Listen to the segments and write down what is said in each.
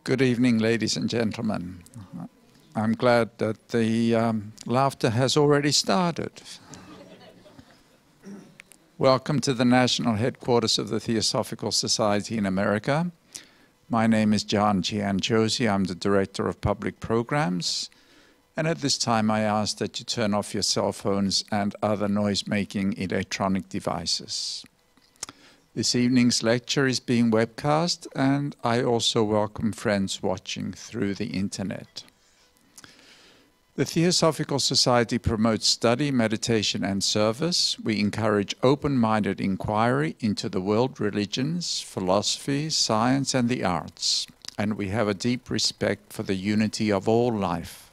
Good evening, ladies and gentlemen. I'm glad that the laughter has already started. Welcome to the national headquarters of the Theosophical Society in America. My name is John Gianjosi. I'm the Director of Public Programs. And at this time, I ask that you turn off your cell phones and other noise-making electronic devices. This evening's lecture is being webcast, and I also welcome friends watching through the internet. The Theosophical Society promotes study, meditation, and service. We encourage open-minded inquiry into the world religions, philosophy, science, and the arts. And we have a deep respect for the unity of all life.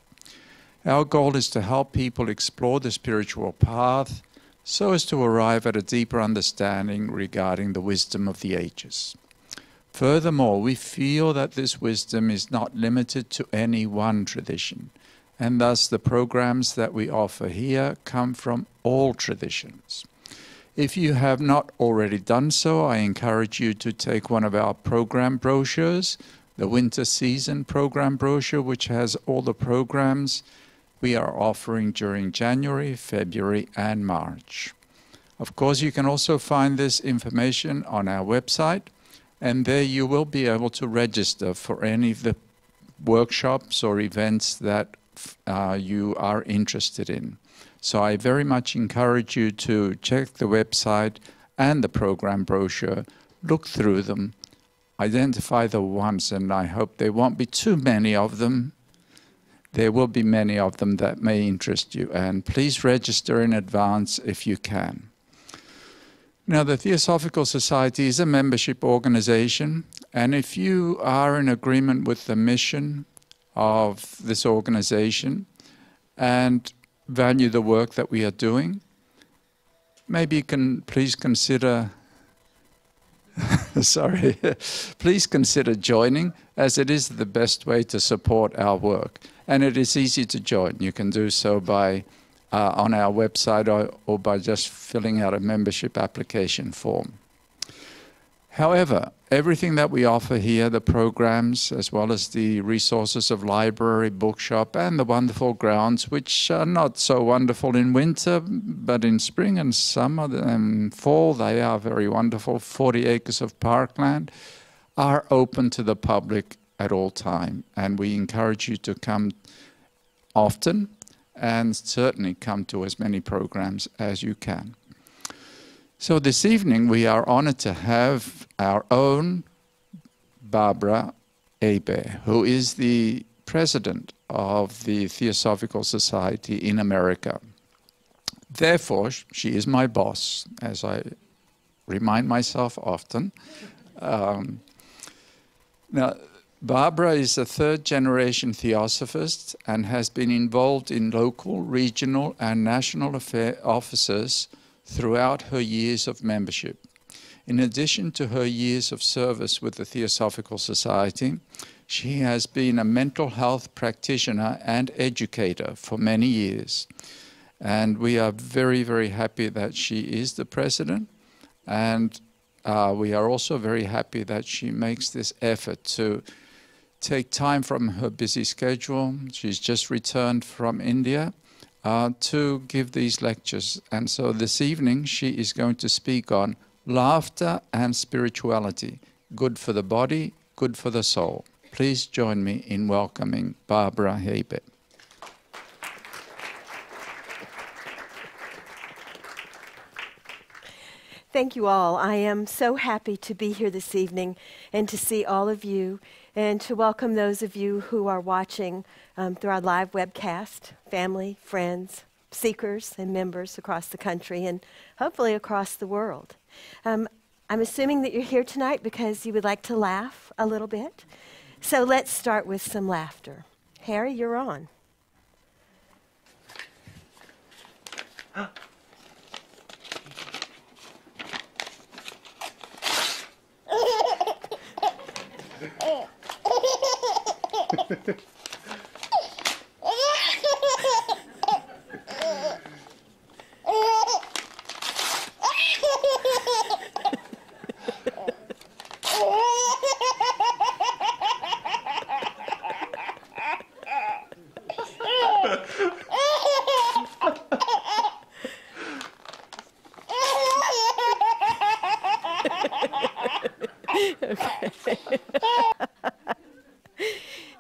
Our goal is to help people explore the spiritual path so as to arrive at a deeper understanding regarding the wisdom of the ages. Furthermore, we feel that this wisdom is not limited to any one tradition, and thus the programs that we offer here come from all traditions. If you have not already done so, I encourage you to take one of our program brochures, the winter season program brochure, which has all the programs we are offering during January, February, and March. Of course, you can also find this information on our website, and there you will be able to register for any of the workshops or events that you are interested in. So I very much encourage you to check the website and the program brochure, look through them, identify the ones, and I hope there won't be too many of them. There will be many of them that may interest you, and please register in advance if you can. Now, the Theosophical Society is a membership organization, and if you are in agreement with the mission of this organization and value the work that we are doing, maybe you can please consider please consider joining, as it is the best way to support our work. And it is easy to join. You can do so by on our website or by just filling out a membership application form. However, everything that we offer here, the programs, as well as the resources of library, bookshop, and the wonderful grounds, which are not so wonderful in winter, but in spring and summer and fall, they are very wonderful. 40 acres of parkland are open to the public at all time. And we encourage you to come often and certainly come to as many programs as you can. So this evening, we are honored to have our own Barbara Hebert, who is the president of the Theosophical Society in America. Therefore, she is my boss, as I remind myself often. Now, Barbara is a third-generation theosophist and has been involved in local, regional, and national offices throughout her years of membership. In addition to her years of service with the Theosophical Society, she has been a mental health practitioner and educator for many years. And we are very, very happy that she is the president, and we are also very happy that she makes this effort to take time from her busy schedule. She's just returned from India to give these lectures. And so this evening, she is going to speak on laughter and spirituality, good for the body, good for the soul. Please join me in welcoming Barbara Hebert. Thank you all. I am so happy to be here this evening and to see all of you and to welcome those of you who are watching through our live webcast, family, friends, seekers, and members across the country and hopefully across the world. I'm assuming that you're here tonight because you would like to laugh a little bit. So let's start with some laughter. Harry, you're on.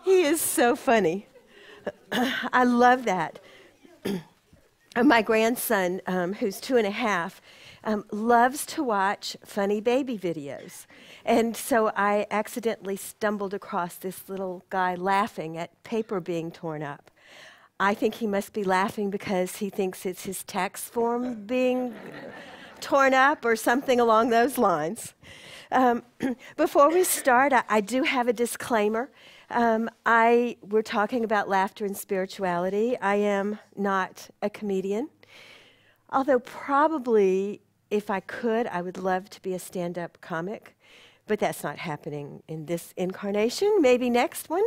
He is so funny. I love that. My grandson, who's 2.5, loves to watch funny baby videos. And so I accidentally stumbled across this little guy laughing at paper being torn up. I think he must be laughing because he thinks it's his tax form being torn up or something along those lines. Before we start, I do have a disclaimer. We're talking about laughter and spirituality. I am not a comedian, although probably if I could, I would love to be a stand-up comic, but that's not happening in this incarnation, maybe next one.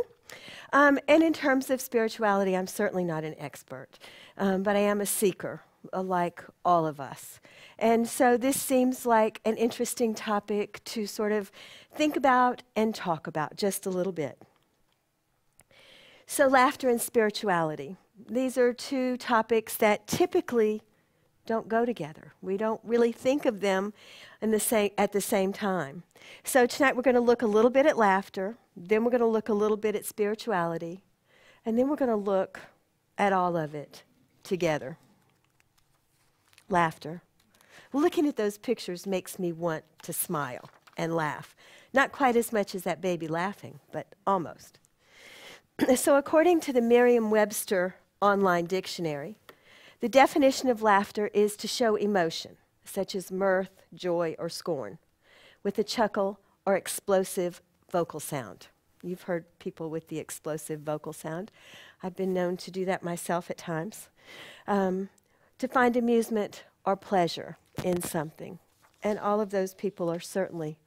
And in terms of spirituality, I'm certainly not an expert, but I am a seeker, like all of us. And so this seems like an interesting topic to sort of think about and talk about just a little bit. So laughter and spirituality. These are two topics that typically don't go together. We don't really think of them at the same time. So tonight we're going to look a little bit at laughter, then we're going to look a little bit at spirituality, and then we're going to look at all of it together. Laughter. Looking at those pictures makes me want to smile and laugh. Not quite as much as that baby laughing, but almost. So according to the Merriam-Webster online dictionary, the definition of laughter is to show emotion, such as mirth, joy, or scorn, with a chuckle or explosive vocal sound. You've heard people with the explosive vocal sound. I've been known to do that myself at times. To find amusement or pleasure in something. And all of those people are certainly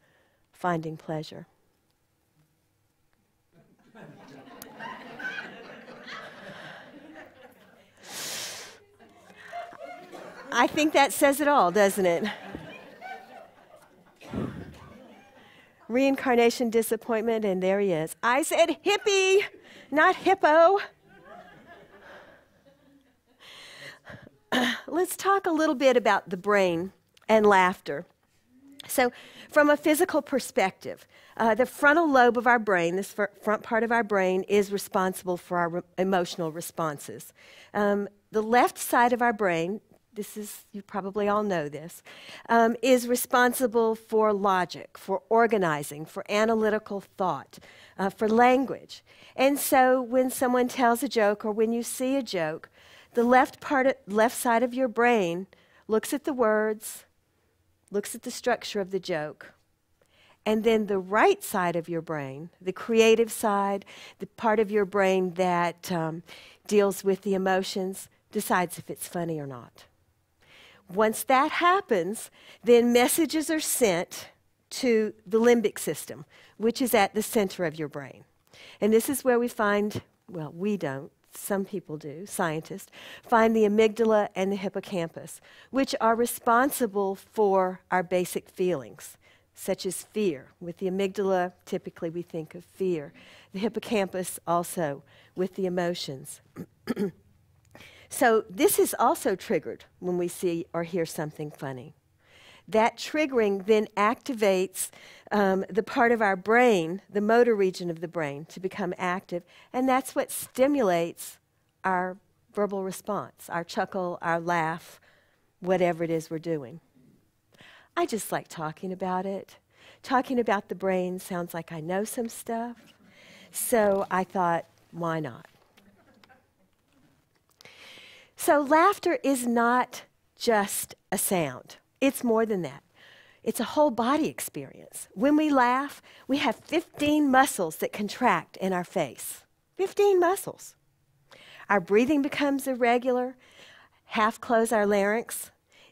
finding pleasure. I think that says it all, doesn't it? Reincarnation disappointment, and there he is. I said hippie, not hippo. Let's talk a little bit about the brain and laughter. So from a physical perspective, the frontal lobe of our brain, this front part of our brain, is responsible for our emotional responses. The left side of our brain, you probably all know this, is responsible for logic, for organizing, for analytical thought, for language. And so when someone tells a joke or when you see a joke, the left side of your brain looks at the words, looks at the structure of the joke, and then the right side of your brain, the creative side, the part of your brain that deals with the emotions, decides if it's funny or not. Once that happens, then messages are sent to the limbic system, which is at the center of your brain. And this is where we find, well, we don't, some people do, scientists, find the amygdala and the hippocampus, which are responsible for our basic feelings, such as fear. With the amygdala, typically we think of fear. The hippocampus also with the emotions. So this is also triggered when we see or hear something funny. That triggering then activates the part of our brain, the motor region of the brain, to become active, and that's what stimulates our verbal response, our chuckle, our laugh, whatever it is we're doing. I just like talking about it. Talking about the brain sounds like I know some stuff, so I thought, why not? So laughter is not just a sound. It's more than that. It's a whole body experience. When we laugh, we have 15 muscles that contract in our face. 15 muscles. Our breathing becomes irregular, half close our larynx.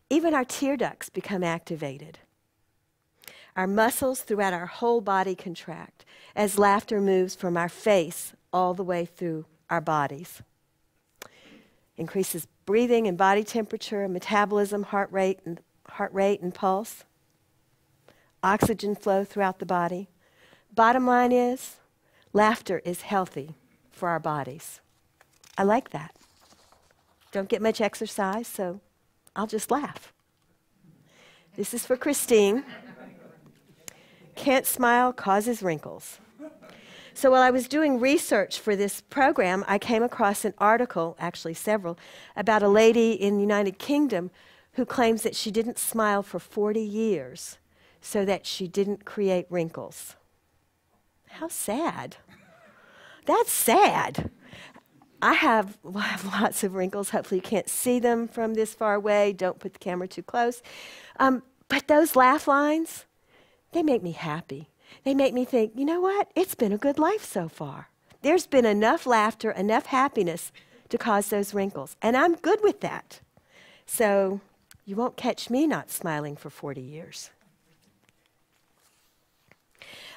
Even our tear ducts become activated. Our muscles throughout our whole body contract as laughter moves from our face all the way through our bodies. Increases breathing and body temperature, metabolism, heart rate and pulse. Oxygen flow throughout the body. Bottom line is, laughter is healthy for our bodies. I like that. Don't get much exercise, so I'll just laugh. This is for Christine. Can't smile causes wrinkles. So while I was doing research for this program, I came across an article, actually several, about a lady in the United Kingdom who claims that she didn't smile for 40 years so that she didn't create wrinkles. How sad. That's sad. I have lots of wrinkles. Hopefully you can't see them from this far away. Don't put the camera too close. But those laugh lines, they make me happy. They make me think, you know what? It's been a good life so far. There's been enough laughter, enough happiness to cause those wrinkles. And I'm good with that. So you won't catch me not smiling for 40 years.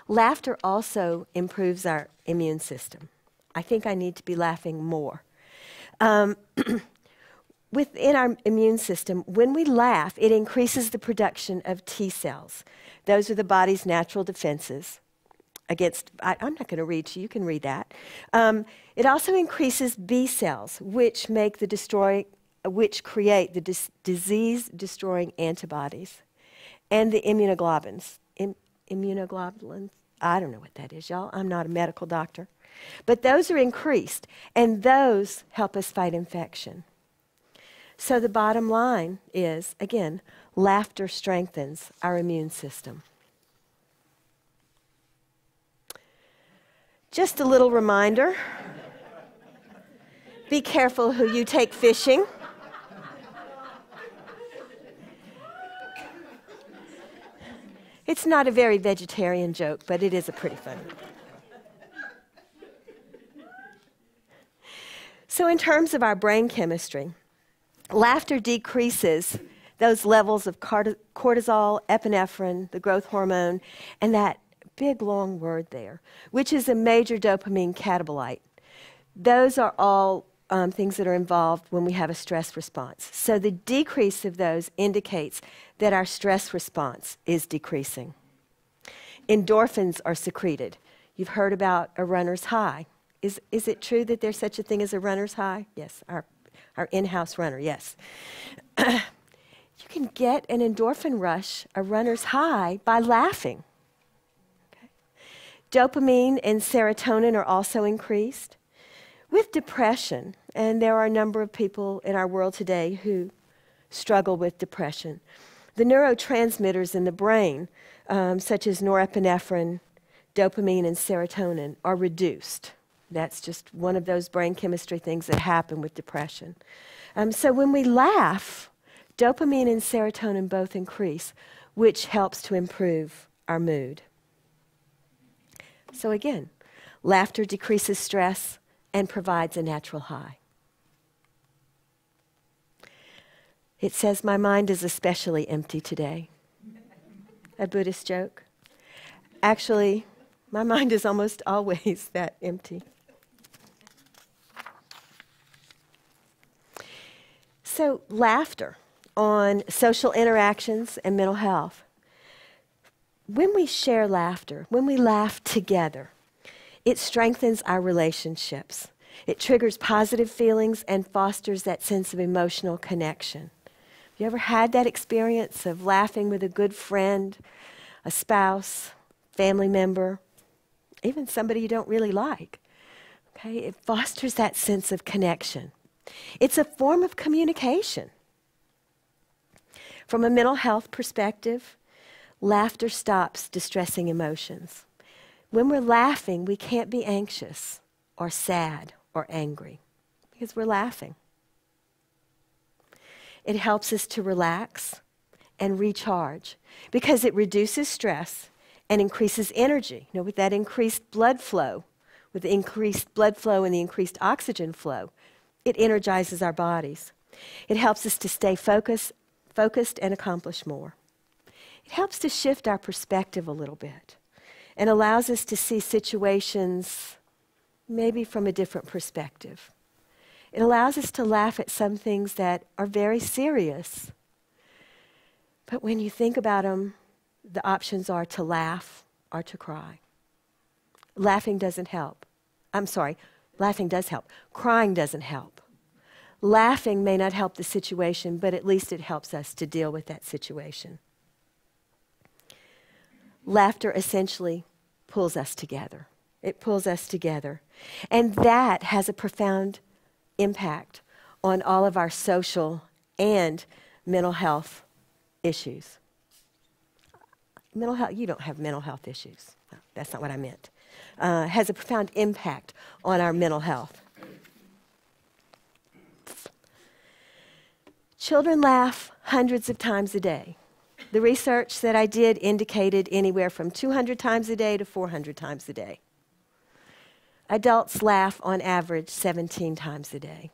Laughter also improves our immune system. I think I need to be laughing more. Within our immune system, when we laugh, it increases the production of T cells. Those are the body's natural defenses against, I'm not going to read to you, you can read that. It also increases B cells, which create the disease-destroying antibodies, and the immunoglobulins. Immunoglobulins, I don't know what that is, y'all. I'm not a medical doctor. But those are increased, and those help us fight infection. So the bottom line is, again, laughter strengthens our immune system. Just a little reminder, be careful who you take fishing. It's not a very vegetarian joke, but it is a pretty funny one. So in terms of our brain chemistry, laughter decreases those levels of cortisol, epinephrine, the growth hormone, and that big long word there, which is a major dopamine catabolite. Those are all things that are involved when we have a stress response. So the decrease of those indicates that our stress response is decreasing. Endorphins are secreted. You've heard about a runner's high. Is it true that there's such a thing as a runner's high? Yes, our in-house runner, yes. You can get an endorphin rush, a runner's high, by laughing. Okay. Dopamine and serotonin are also increased. With depression, and there are a number of people in our world today who struggle with depression, the neurotransmitters in the brain, such as norepinephrine, dopamine, and serotonin, are reduced. That's just one of those brain chemistry things that happen with depression. So when we laugh, dopamine and serotonin both increase, which helps to improve our mood. So again, laughter decreases stress and provides a natural high. It says, my mind is especially empty today. A Buddhist joke. Actually, my mind is almost always that empty. So, laughter on social interactions and mental health. When we share laughter, when we laugh together, it strengthens our relationships. It triggers positive feelings and fosters that sense of emotional connection. Have you ever had that experience of laughing with a good friend, a spouse, family member, even somebody you don't really like? Okay, it fosters that sense of connection. It's a form of communication. From a mental health perspective, laughter stops distressing emotions. When we're laughing, we can't be anxious or sad or angry because we're laughing. It helps us to relax and recharge because it reduces stress and increases energy. You know, with that increased blood flow, with the increased blood flow and the increased oxygen flow, it energizes our bodies. It helps us to stay focused and accomplish more. It helps to shift our perspective a little bit and allows us to see situations maybe from a different perspective. It allows us to laugh at some things that are very serious. But when you think about them, the options are to laugh or to cry. Laughing doesn't help. I'm sorry, laughing does help. Crying doesn't help. Laughing may not help the situation, but at least it helps us to deal with that situation. laughter essentially pulls us together. It pulls us together. And that has a profound impact on all of our social and mental health issues. Mental health, you don't have mental health issues. No, that's not what I meant. Has a profound impact on our mental health. Children laugh hundreds of times a day. The research that I did indicated anywhere from 200 times a day to 400 times a day. Adults laugh on average 17 times a day.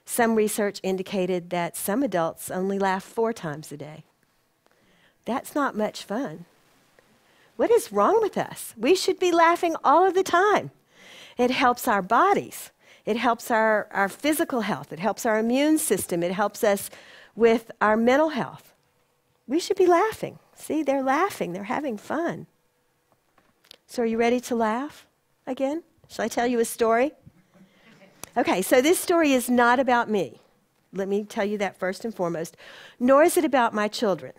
Some research indicated that some adults only laugh 4 times a day. That's not much fun. What is wrong with us? We should be laughing all of the time. It helps our bodies. It helps our physical health. It helps our immune system. It helps us with our mental health. We should be laughing. See, they're laughing. They're having fun. So are you ready to laugh again? Shall I tell you a story? Okay, so this story is not about me. Let me tell you that first and foremost. Nor is it about my children.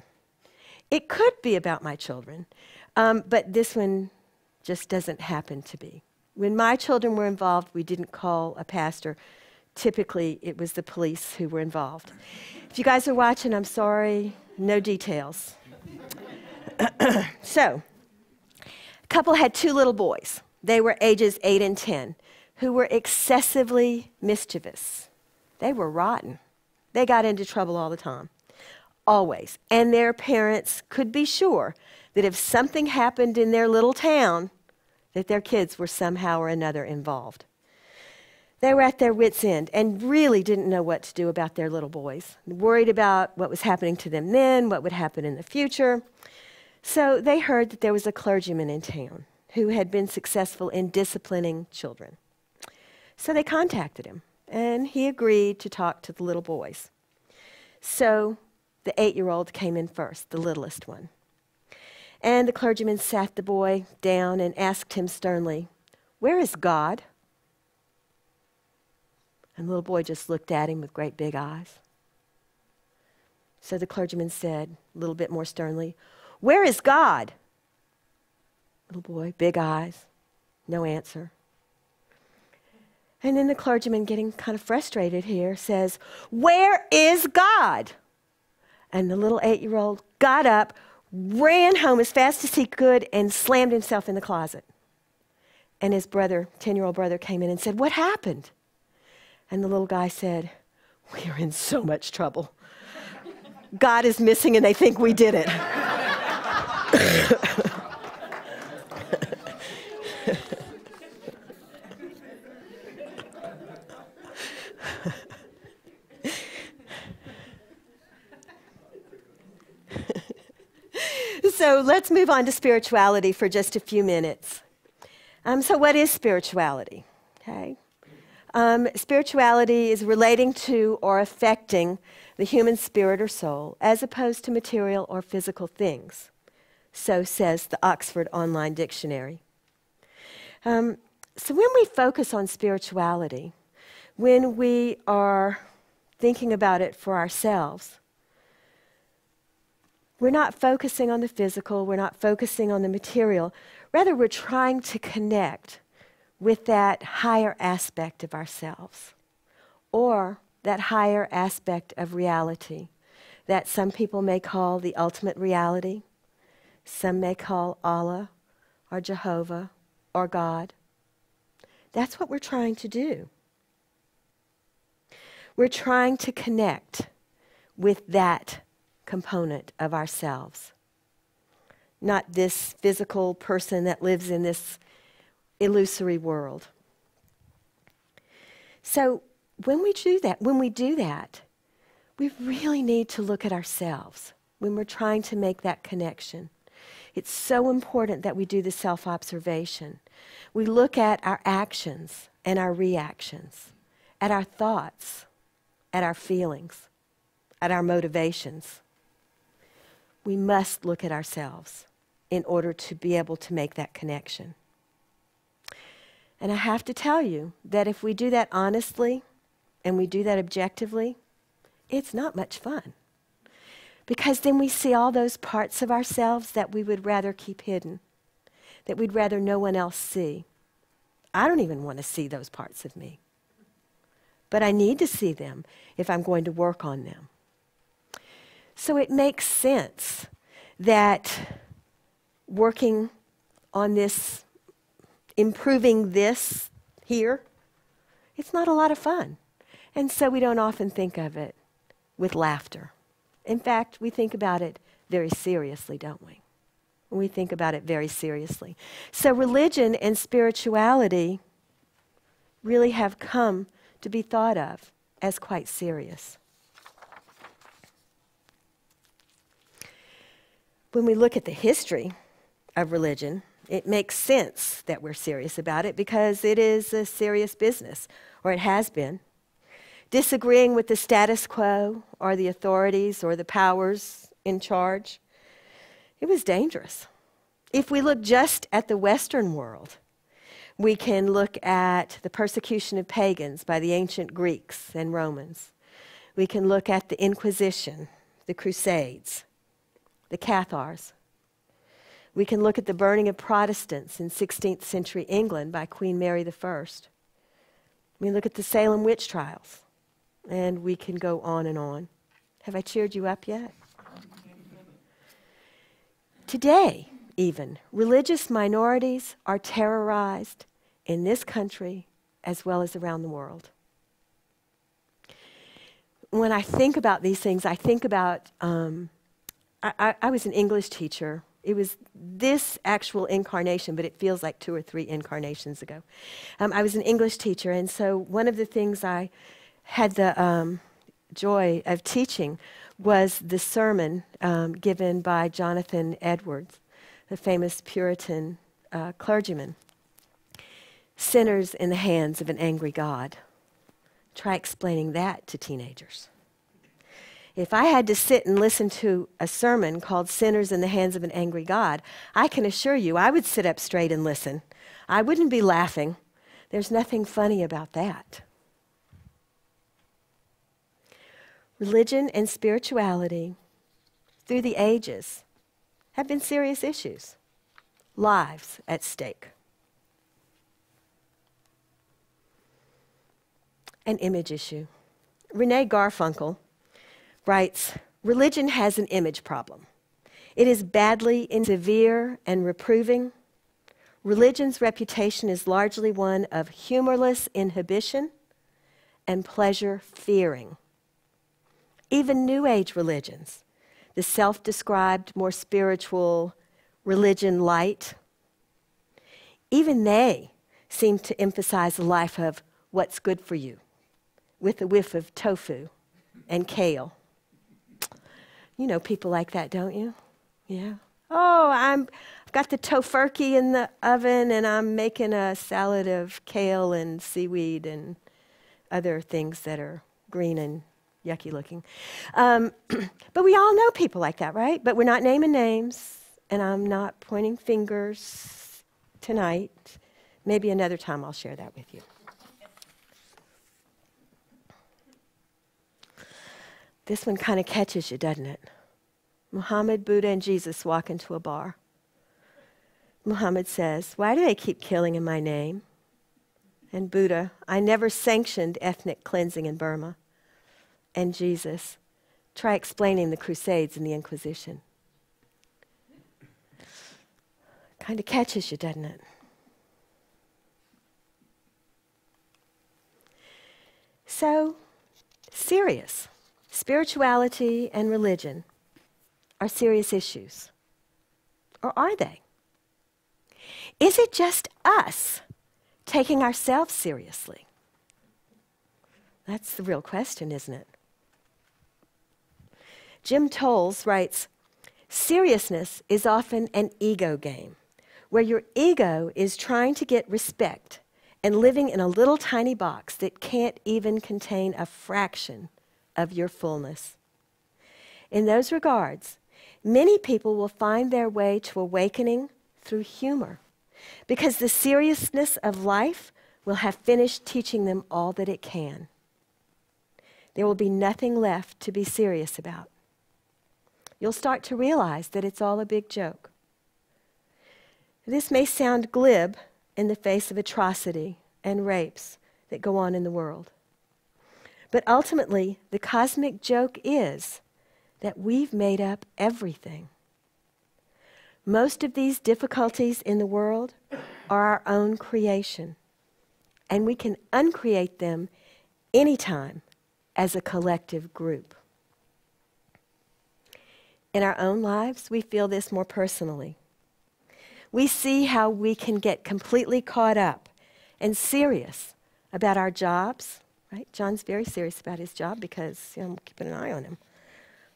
It could be about my children, but this one just doesn't happen to be. When my children were involved, we didn't call a pastor. Typically, it was the police who were involved. If you guys are watching, I'm sorry, no details. So, a couple had 2 little boys. They were ages 8 and 10, who were excessively mischievous. They were rotten. They got into trouble all the time, always. And their parents could be sure that if something happened in their little town, that their kids were somehow or another involved. They were at their wits' end and really didn't know what to do about their little boys. Worried about what was happening to them then, what would happen in the future. So they heard that there was a clergyman in town who had been successful in disciplining children. So they contacted him, and he agreed to talk to the little boys. So the 8-year-old came in first, the littlest one. And the clergyman sat the boy down and asked him sternly, "Where is God?" And the little boy just looked at him with great big eyes. So the clergyman said, a little bit more sternly, "Where is God?" Little boy, big eyes, no answer. And then the clergyman, getting kind of frustrated here, says, "Where is God?" And the little 8-year-old got up, ran home as fast as he could, and slammed himself in the closet. And his brother, 10-year-old brother, came in and said, "What happened?" And the little guy said, "We are in so much trouble. God is missing and they think we did it." So let's move on to spirituality for just a few minutes. So what is spirituality? Okay. Spirituality is relating to or affecting the human spirit or soul as opposed to material or physical things. So says the Oxford Online Dictionary. So when we focus on spirituality, when we are thinking about it for ourselves, we're not focusing on the physical, we're not focusing on the material. Rather, we're trying to connect with that higher aspect of ourselves, or that higher aspect of reality that some people may call the ultimate reality, some may call Allah, or Jehovah, or God. That's what we're trying to do. We're trying to connect with that component of ourselves, not this physical person that lives in this illusory world. So when we do that, we really need to look at ourselves when we're trying to make that connection. It's so important that we do the self-observation. We look at our actions and our reactions, at our thoughts, at our feelings, at our motivations. We must look at ourselves in order to be able to make that connection. And I have to tell you that if we do that honestly and we do that objectively, it's not much fun. Because then we see all those parts of ourselves that we would rather keep hidden, that we'd rather no one else see. I don't even want to see those parts of me. But I need to see them if I'm going to work on them. So it makes sense that working on this, improving this here, it's not a lot of fun. And so we don't often think of it with laughter. In fact, we think about it very seriously, don't we? We think about it very seriously. So religion and spirituality really have come to be thought of as quite serious. When we look at the history of religion, it makes sense that we're serious about it because it is a serious business, or it has been. Disagreeing with the status quo or the authorities or the powers in charge, it was dangerous. If we look just at the Western world, we can look at the persecution of pagans by the ancient Greeks and Romans. We can look at the Inquisition, the Crusades, the Cathars. We can look at the burning of Protestants in 16th century England by Queen Mary I. We look at the Salem witch trials, and we can go on and on. Have I cheered you up yet? Today, even, religious minorities are terrorized in this country as well as around the world. When I think about these things, I think about, I was an English teacher. It was this actual incarnation, but it feels like 2 or 3 incarnations ago. I was an English teacher, and so one of the things I had the joy of teaching was the sermon given by Jonathan Edwards, the famous Puritan clergyman. Sinners in the hands of an angry God. Try explaining that to teenagers. If I had to sit and listen to a sermon called Sinners in the Hands of an Angry God, I can assure you I would sit up straight and listen. I wouldn't be laughing. There's nothing funny about that. Religion and spirituality, through the ages, have been serious issues. Lives at stake. An image issue. Rene Garfunkel writes, religion has an image problem. It is badly and severe and reproving. Religion's reputation is largely one of humorless inhibition and pleasure fearing. Even New Age religions, the self-described, more spiritual religion light, even they seem to emphasize a life of what's good for you, with a whiff of tofu and kale. You know people like that, don't you? Yeah. Oh, I've got the tofurkey in the oven, and I'm making a salad of kale and seaweed and other things that are green and yucky looking. But we all know people like that, right? But we're not naming names, and I'm not pointing fingers tonight. Maybe another time I'll share that with you. This one kind of catches you, doesn't it? Muhammad, Buddha, and Jesus walk into a bar. Muhammad says, "Why do they keep killing in my name?" And Buddha, "I never sanctioned ethnic cleansing in Burma." And Jesus, "Try explaining the Crusades and the Inquisition." Kind of catches you, doesn't it? So, serious. Spirituality and religion are serious issues. Or are they? Is it just us taking ourselves seriously? That's the real question, isn't it? Jim Towles writes, seriousness is often an ego game, where your ego is trying to get respect and living in a little tiny box that can't even contain a fraction of your fullness. In those regards, many people will find their way to awakening through humor, because the seriousness of life will have finished teaching them all that it can. There will be nothing left to be serious about. you'll start to realize that it's all a big joke. This may sound glib in the face of atrocity and rapes that go on in the world. But ultimately, the cosmic joke is that we've made up everything. Most of these difficulties in the world are our own creation, and we can uncreate them anytime as a collective group. In our own lives, we feel this more personally. We see how we can get completely caught up and serious about our jobs, right? John's very serious about his job because I'm keeping an eye on him.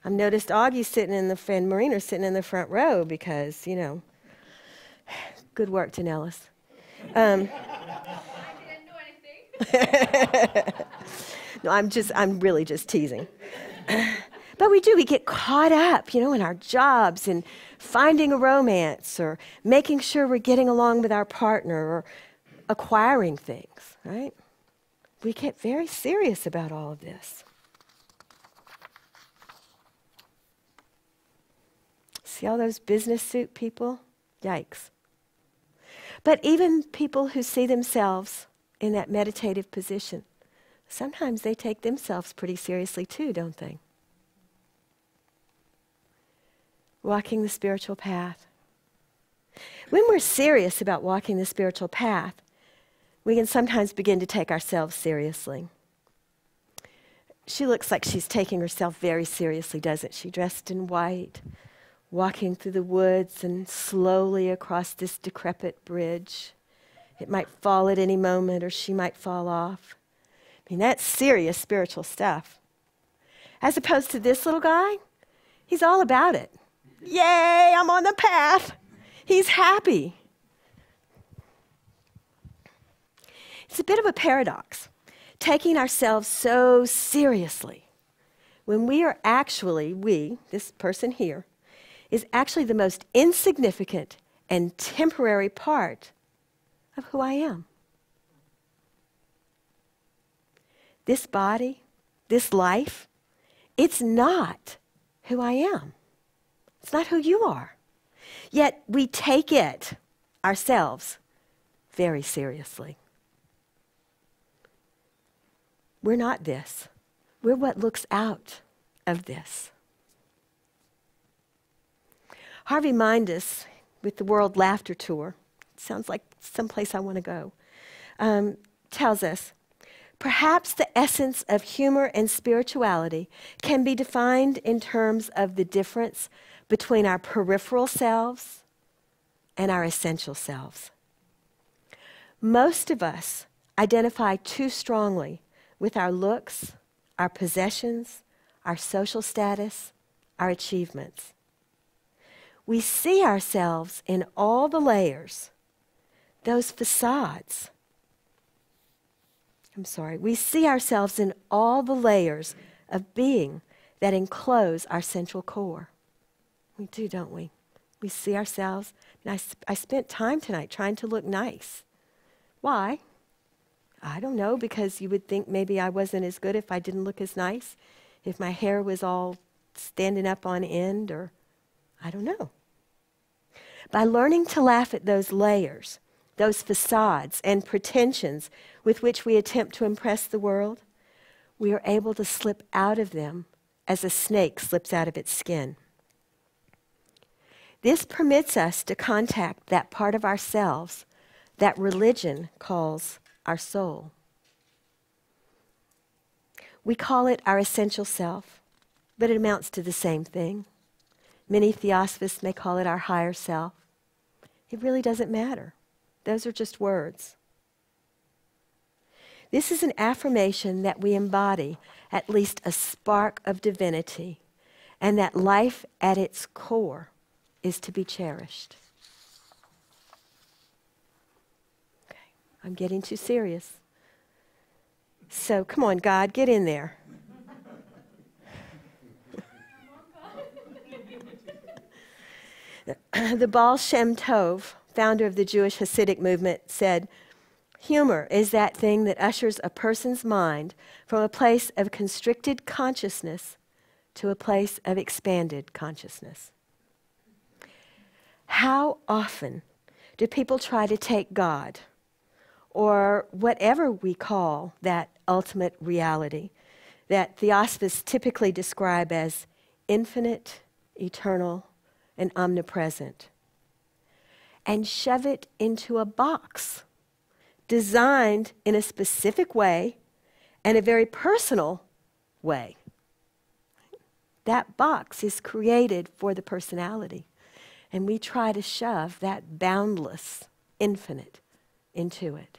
I've noticed Augie's sitting in the front, Marina's sitting in the front row because, good work to Nellis. I didn't do anything. No, I'm really just teasing. But we get caught up, in our jobs and finding a romance or making sure we're getting along with our partner or acquiring things, right? We get very serious about all of this. See all those business suit people? Yikes. But even people who see themselves in that meditative position, sometimes they take themselves pretty seriously too, don't they? Walking the spiritual path. When we're serious about walking the spiritual path, we can sometimes begin to take ourselves seriously. She looks like she's taking herself very seriously, doesn't she? Dressed in white, walking through the woods and slowly across this decrepit bridge. It might fall at any moment or she might fall off. I mean, that's serious spiritual stuff. As opposed to this little guy, he's all about it. Yay, I'm on the path. He's happy. It's a bit of a paradox, taking ourselves so seriously when this person here, is actually the most insignificant and temporary part of who I am. This body, this life, it's not who I am. It's not who you are. Yet we take it, ourselves, very seriously. We're not this. We're what looks out of this. Harvey Mindus, with the World Laughter Tour, sounds like someplace I want to go, tells us, perhaps the essence of humor and spirituality can be defined in terms of the difference between our peripheral selves and our essential selves. Most of us identify too strongly with our looks, our possessions, our social status, our achievements. We see ourselves in all the layers, those facades. We see ourselves in all the layers of being that enclose our central core. We do, don't we? We see ourselves, and I spent time tonight trying to look nice. Why? I don't know, because you would think maybe I wasn't as good if I didn't look as nice, if my hair was all standing up on end, or I don't know. By learning to laugh at those layers, those facades and pretensions with which we attempt to impress the world, we are able to slip out of them as a snake slips out of its skin. This permits us to contact that part of ourselves that religion calls our soul. We call it our essential self, but it amounts to the same thing. Many theosophists may call it our higher self. It really doesn't matter. Those are just words. This is an affirmation that we embody at least a spark of divinity, and that life at its core is to be cherished. Okay, I'm getting too serious. So come on, God, get in there. The Baal Shem Tov, founder of the Jewish Hasidic movement, said, humor is that thing that ushers a person's mind from a place of constricted consciousness to a place of expanded consciousness. How often do people try to take God, or whatever we call that ultimate reality that theosophists typically describe as infinite, eternal, and omnipresent, and shove it into a box designed in a specific way and a very personal way? That box is created for the personality, and we try to shove that boundless infinite into it.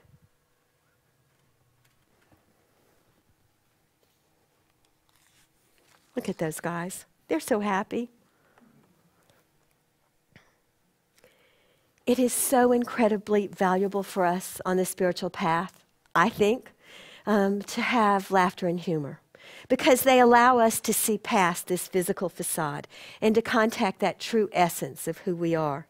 Look at those guys. They're so happy. It is so incredibly valuable for us on the spiritual path, I think, to have laughter and humor, because they allow us to see past this physical facade and to contact that true essence of who we are.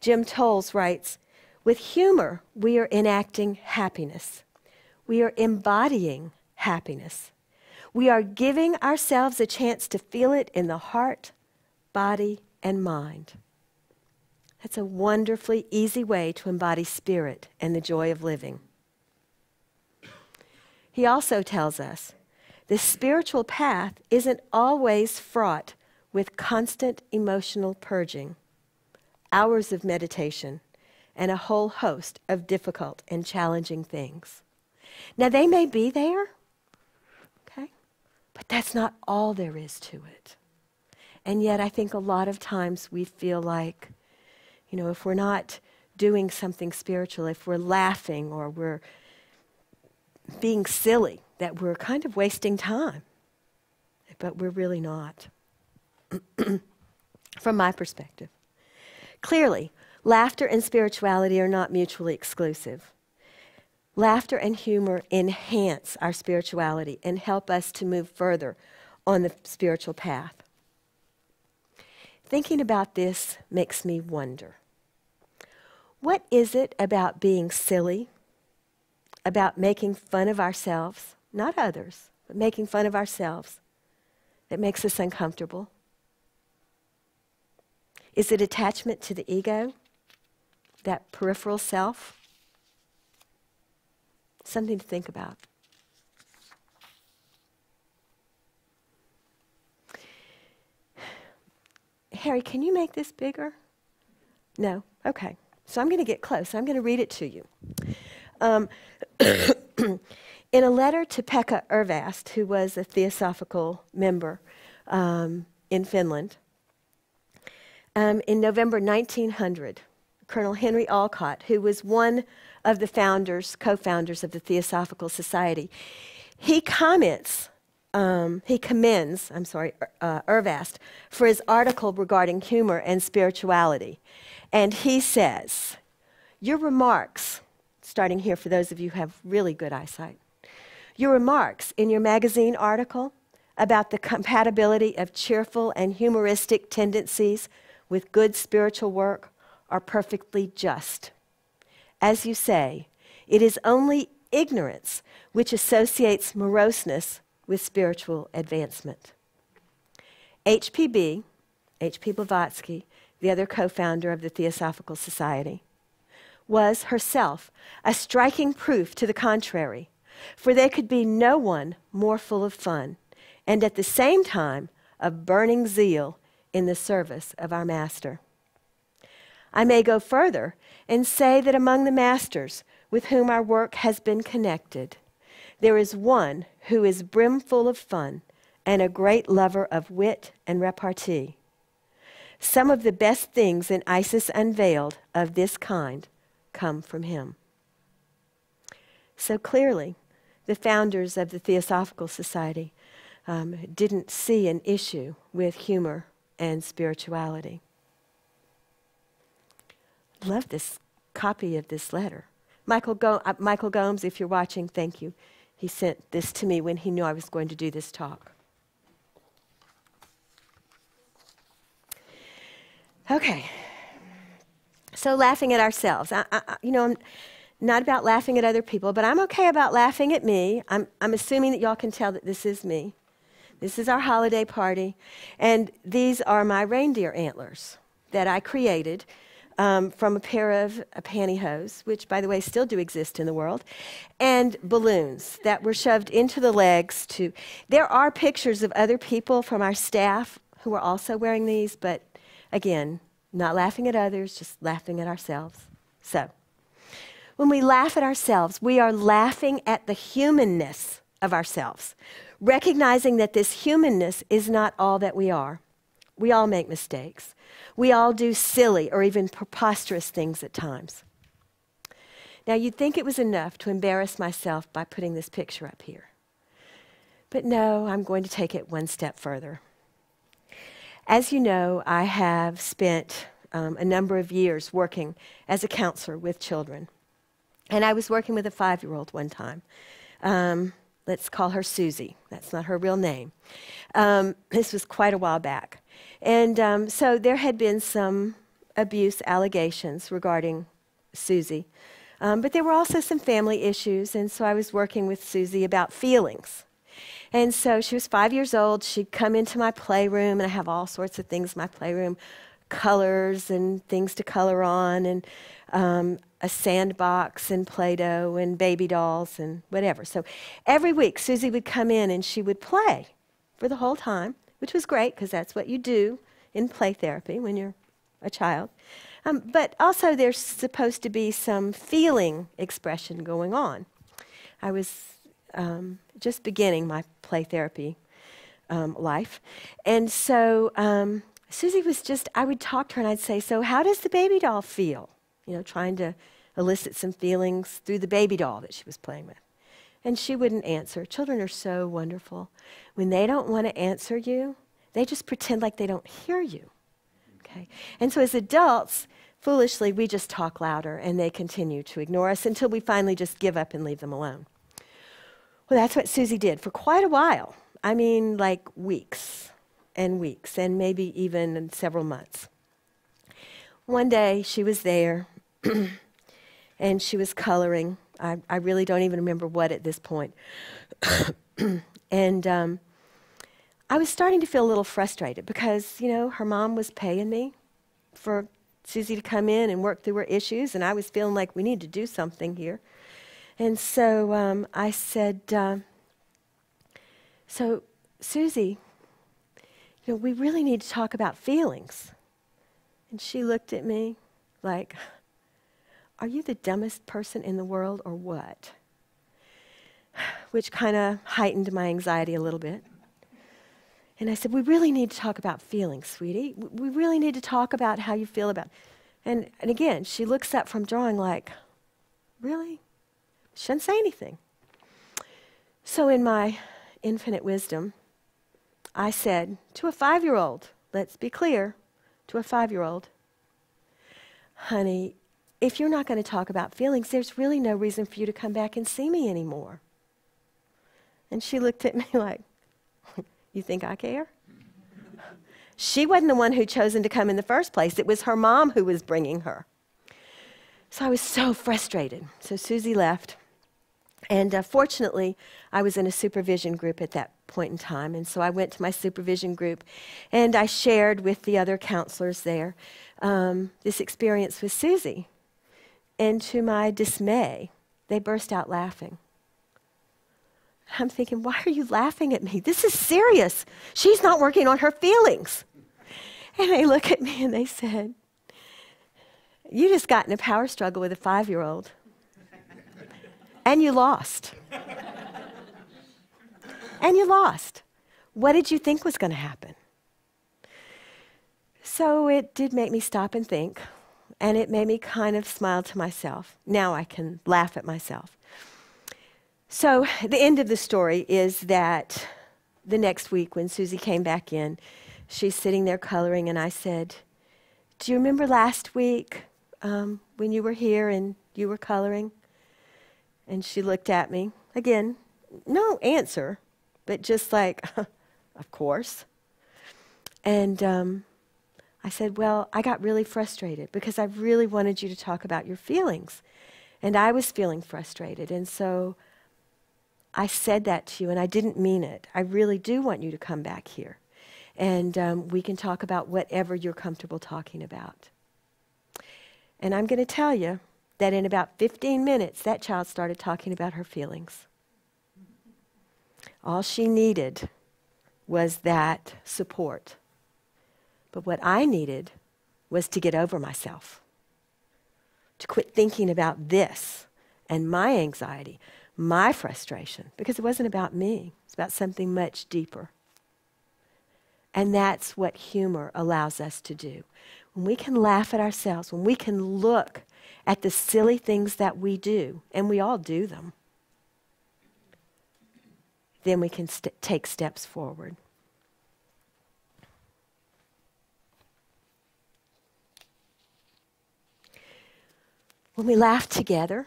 Jim Tolles writes, "With humor, we are enacting happiness. We are embodying happiness. We are giving ourselves a chance to feel it in the heart, body, and mind." That's a wonderfully easy way to embody spirit and the joy of living. He also tells us the spiritual path isn't always fraught with constant emotional purging, hours of meditation, and a whole host of difficult and challenging things. Now, they may be there, okay, but that's not all there is to it. And yet I think a lot of times we feel like, you know, if we're not doing something spiritual, if we're laughing or we're being silly, that we're kind of wasting time. But we're really not, from my perspective. Clearly, laughter and spirituality are not mutually exclusive. Laughter and humor enhance our spirituality and help us to move further on the spiritual path. Thinking about this makes me wonder, what is it about being silly, about making fun of ourselves, not others, but making fun of ourselves, that makes us uncomfortable? Is it attachment to the ego, that peripheral self? Something to think about. Harry, can you make this bigger? No? Okay. So I'm going to get close. I'm going to read it to you. In a letter to Pekka Ervast, who was a theosophical member in Finland, in November 1900, Colonel Henry Alcott, who was one of the co-founders of the Theosophical Society, he commends, Ervast for his article regarding humor and spirituality. And he says, "Your remarks," starting here for those of you who have really good eyesight, "your remarks in your magazine article about the compatibility of cheerful and humoristic tendencies with good spiritual work are perfectly just. As you say, it is only ignorance which associates moroseness with spiritual advancement." H.P. Blavatsky, the other co-founder of the Theosophical Society, was herself a striking proof to the contrary, for there could be no one more full of fun and at the same time of burning zeal in the service of our Master. I may go further and say that among the masters with whom our work has been connected, there is one who is brimful of fun and a great lover of wit and repartee. Some of the best things in Isis Unveiled of this kind come from him. So clearly, the founders of the Theosophical Society didn't see an issue with humor and spirituality. Love this copy of this letter. Michael Gomes, if you're watching, thank you. He sent this to me when he knew I was going to do this talk. Okay. So laughing at ourselves. I'm not about laughing at other people, but I'm okay about laughing at me. I'm assuming that y'all can tell that this is me. This is our holiday party. And these are my reindeer antlers that I created from a pair of pantyhose, which, by the way, still do exist in the world, and balloons that were shoved into the legs. There are pictures of other people from our staff who are also wearing these, but again, not laughing at others, just laughing at ourselves. So, when we laugh at ourselves, we are laughing at the humanness of ourselves, recognizing that this humanness is not all that we are. We all make mistakes. We all do silly or even preposterous things at times. Now, you'd think it was enough to embarrass myself by putting this picture up here. But no, I'm going to take it one step further. As you know, I have spent a number of years working as a counselor with children. And I was working with a 5-year-old one time. Let's call her Susie. That's not her real name. This was quite a while back. And so there had been some abuse allegations regarding Susie. But there were also some family issues, and so I was working with Susie about feelings. And so she was 5 years old. She'd come into my playroom, and I have all sorts of things in my playroom, colors and things to color on, and a sandbox and Play-Doh and baby dolls and whatever. So every week, Susie would come in, and she would play for the whole time, which was great because that's what you do in play therapy when you're a child. But also there's supposed to be some feeling expression going on. I was just beginning my play therapy life. And so Susie was I would talk to her and I'd say, so how does the baby doll feel? You know, trying to elicit some feelings through the baby doll that she was playing with. And she wouldn't answer. Children are so wonderful. When they don't want to answer you, they just pretend like they don't hear you. Okay? And so as adults, foolishly, we just talk louder and they continue to ignore us until we finally just give up and leave them alone. Well, that's what Susie did for quite a while. I mean, like weeks and maybe even several months. One day she was there and she was coloring. I really don't even remember what at this point. And I was starting to feel a little frustrated because, you know, her mom was paying me for Susie to come in and work through her issues, and I was feeling like we need to do something here. And so I said, so Susie, you know, we really need to talk about feelings. And she looked at me like, are you the dumbest person in the world or what? Which kind of heightened my anxiety a little bit. And I said, we really need to talk about feelings, sweetie. We really need to talk about how you feel about it. And again, she looks up from drawing like, really? She doesn't say anything. So in my infinite wisdom, I said to a 5-year-old, let's be clear, to a 5-year-old, honey, if you're not going to talk about feelings, there's really no reason for you to come back and see me anymore. And she looked at me like, you think I care? She wasn't the one who'd chosen to come in the first place. It was her mom who was bringing her. So I was so frustrated. So Susie left. And fortunately, I was in a supervision group at that point in time. And so I went to my supervision group, and I shared with the other counselors there this experience with Susie. And to my dismay, they burst out laughing. I'm thinking, why are you laughing at me? This is serious. She's not working on her feelings. And they look at me and they said, you just got in a power struggle with a 5-year-old. And you lost. And you lost. What did you think was going to happen? So it did make me stop and think. And it made me kind of smile to myself. Now I can laugh at myself. So the end of the story is that the next week when Susie came back in, she's sitting there coloring, and I said, do you remember last week when you were here and you were coloring? And she looked at me. Again, no answer, but just like, of course. And I said, well, I got really frustrated because I really wanted you to talk about your feelings. And I was feeling frustrated. And so I said that to you and I didn't mean it. I really do want you to come back here. And we can talk about whatever you're comfortable talking about. And I'm going to tell you that in about 15 minutes, that child started talking about her feelings. All she needed was that support. But what I needed was to get over myself, to quit thinking about this and my anxiety, my frustration, because it wasn't about me. It's about something much deeper. And that's what humor allows us to do. When we can laugh at ourselves, when we can look at the silly things that we do, and we all do them, then we can take steps forward. When we laugh together,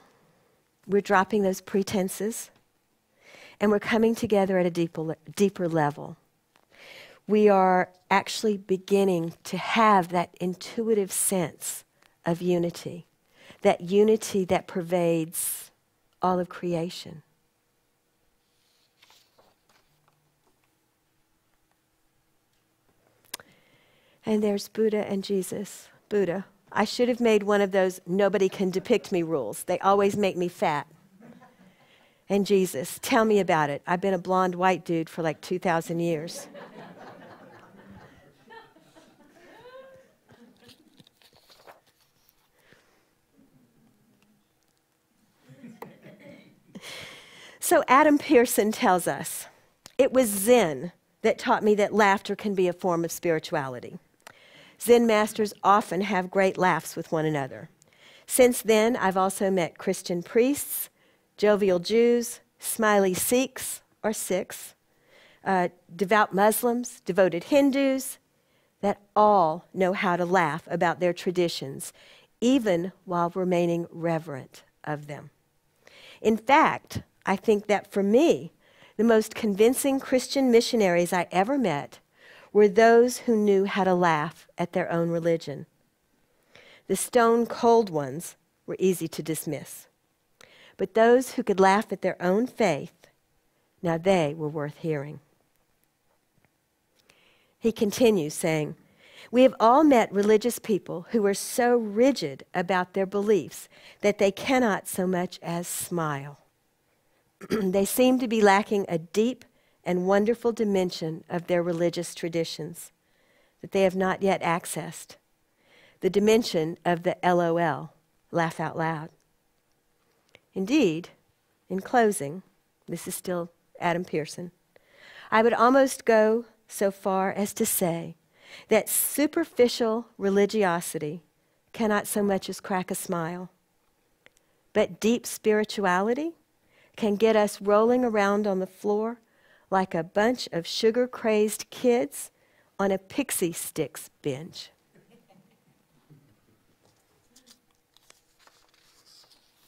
we're dropping those pretenses, and we're coming together at a deeper level. We are actually beginning to have that intuitive sense of unity, that unity that pervades all of creation. And there's Buddha and Jesus. Buddha. I should have made one of those nobody can depict me rules. They always make me fat. And Jesus, tell me about it. I've been a blonde white dude for like 2,000 years. So Adam Pearson tells us, it was Zen that taught me that laughter can be a form of spirituality. Zen masters often have great laughs with one another. Since then, I've also met Christian priests, jovial Jews, smiley Sikhs, or Sikhs, devout Muslims, devoted Hindus, that all know how to laugh about their traditions, even while remaining reverent of them. In fact, I think that for me, the most convincing Christian missionaries I ever met were those who knew how to laugh at their own religion. The stone-cold ones were easy to dismiss. But those who could laugh at their own faith, now they were worth hearing. He continues saying, we have all met religious people who are so rigid about their beliefs that they cannot so much as smile. They seem to be lacking a deep and wonderful dimension of their religious traditions that they have not yet accessed. The dimension of the LOL, laugh out loud. Indeed, in closing, this is still Adam Pearson, I would almost go so far as to say that superficial religiosity cannot so much as crack a smile, but deep spirituality can get us rolling around on the floor like a bunch of sugar-crazed kids on a pixie sticks binge.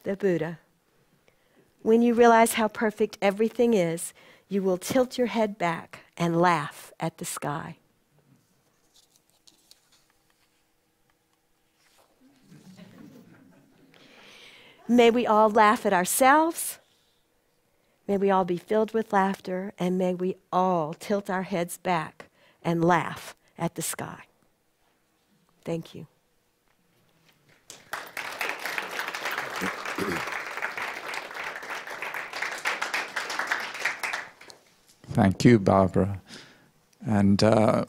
The Buddha. When you realize how perfect everything is, you will tilt your head back and laugh at the sky. May we all laugh at ourselves. May we all be filled with laughter, and may we all tilt our heads back and laugh at the sky. Thank you. Thank you, Barbara. And